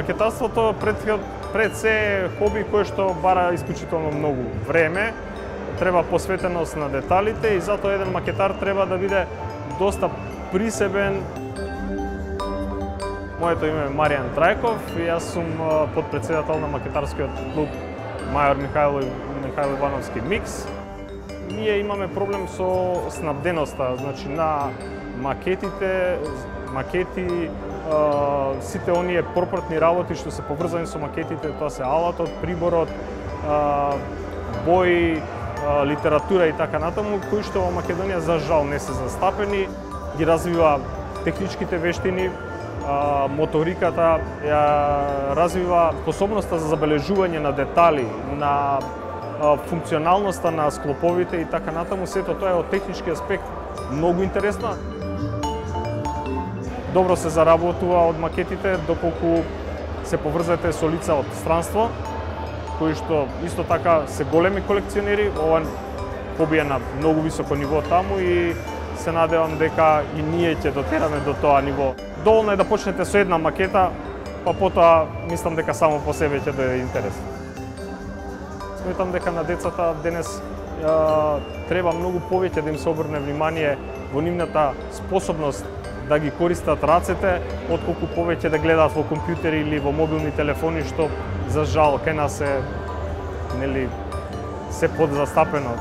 Макетарството пред се е хоби кој што бара исклучително многу време, треба посветеност на деталите и затоа еден макетар треба да биде доста присебен. Моето име е Маријан Трајков и јас сум подпредседател на макетарскиот клуб Мајор Михајло Ивановски Микс. Ние имаме проблем со снабденоста, значи на макети, сите оние пропратни работи што се поврзани со макетите, тоа се алатот, приборот, бои, литература и така натаму, кои што во Македонија за жал не се застапени, ги развива техничките вештини, моториката, ја развива способноста за забележување на детали, на функционалноста на склоповите и така натаму, сето тоа е од технички аспект многу интересно. Добро се заработува од макетите доколку се поврзате со лица од странство, кои што исто така се големи колекционери. Ова хоби е на многу високо ниво таму и се надевам дека и ние ќе дотераме до тоа ниво. Доволно е да почнете со една макета, па потоа мислам дека само по себе ќе биде интересно. Сметам дека на децата денес треба многу повеќе да им се обрне внимание во нивната способност да ги користат рацете, отколку повеќе да гледаат во компјутери или во мобилни телефони, што за жал кај нас е се подзастапено.